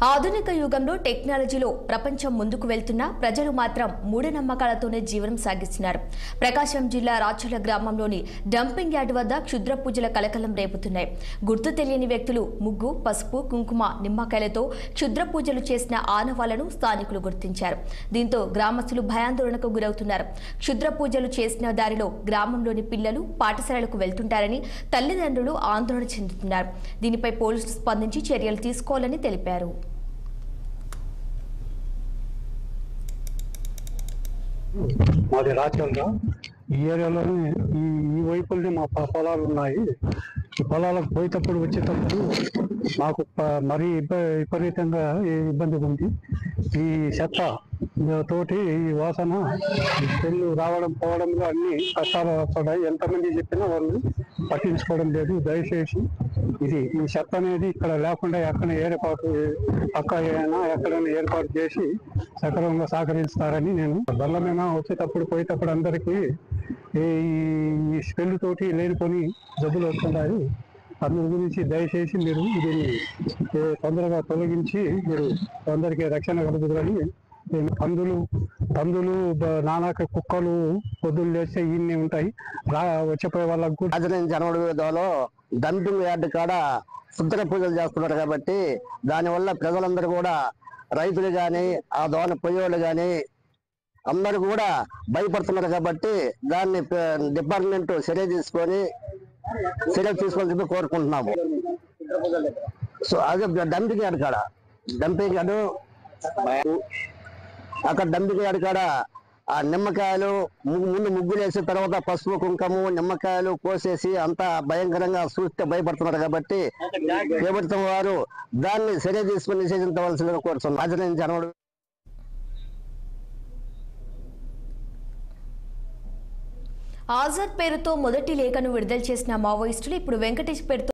ఆధునిక యుగంలో టెక్నాలజీలో ప్రపంచం ముందుకు వెళ్తున్నా ప్రజలు మాత్రం మూఢనమ్మకాలతోనే జీవనం సాగిస్తున్నారు. ప్రకాశం జిల్లా రాచర్ల గ్రామంలోని డంపింగ్ యార్డ్ వద్ద క్షుద్ర పూజల కలకలం రేపుతున్నాయి. గుర్తు తెలియని వ్యక్తులు ముగ్గు, పసుపు, కుంకుమ, నిమ్మకాయలతో క్షుద్ర పూజలు చేసిన ఆనవాళ్లను స్థానికులు గుర్తించారు. దీంతో గ్రామస్తులు భయాందోళనకు గురవుతున్నారు. క్షుద్ర పూజలు చేసిన దారిలో గ్రామంలోని పిల్లలు పాఠశాలలకు వెళ్తుంటారని తల్లిదండ్రులు ఆందోళన చెందుతున్నారు. దీనిపై పోలీసులు స్పందించి చర్యలు తీసుకోవాలని తెలిపారు. మాది రాచర్ల ఈ ఏరియాలోనే ఈ వైపుల్ని మా పొలాలు ఉన్నాయి. ఈ పొలాలకు పోయేటప్పుడు వచ్చేటప్పుడు మాకు మరీ విపరీతంగా ఇబ్బంది ఉంది. ఈ చెత్త తోటి ఈ వాసన పెళ్ళు రావడం పోవడంలో అన్ని కష్టాలు పడ్డాయి. ఎంతమంది చెప్పినా వాళ్ళు పట్టించుకోవడం లేదు. దయచేసి ఈ చెత్త అనేది ఇక్కడ లేకుండా ఎక్కడ ఏర్పాటు ఎక్కడైనా ఏర్పాటు చేసి సక్రమంగా సహకరిస్తారని నేను బల్ల మీద వచ్చేటప్పుడు పోయేటప్పుడు అందరికీ ఈ స్మెల్ తోటి లేనిపోని జబ్బులు వస్తున్నాయి. అందరి గురించి దయచేసి మీరు దీన్ని తొందరగా తొలగించి మీరు అందరికీ రక్షణ కలుగుతుందని పందులు నానాక కుక్కలు పొద్దులు లేస్తే ఇన్ని ఉంటాయి. వచ్చిపోయే వాళ్ళకు జనవరిలో డంపింగ్ యార్డ్ కాడ శుద్ర పూజలు చేస్తున్నారు కాబట్టి దానివల్ల ప్రజలందరూ కూడా రైతులు కానీ ఆ దోన పొయ్యోళ్ళు కానీ అందరూ కూడా భయపడుతున్నారు కాబట్టి దాన్ని డిపార్ట్మెంట్ చర్య తీసుకొని చెప్పి కోరుకుంటున్నాము. సో అదే డంపింగ్ యార్డ్ కాడ అక్కడ డంపింగ్ యార్డ్ కాడ ఆ నిమ్మకాయలు ముందు ముగ్గులు వేసిన తర్వాత పసుపు, కుంకుమ, నిమ్మకాయలు కోసేసి అంతా భయంకరంగా చూస్తే భయపడుతున్నారు కాబట్టి ప్రభుత్వం వారు దాన్ని చర్య తీసుకుని నిషేధించవలసిందిగా కోరుతున్నాం. జనవరి ఆజాద్ పేరుతో మొదటి లేఖను విడుదల చేసిన మావోయిస్టులు ఇప్పుడు వెంకటేష్ పేరుతో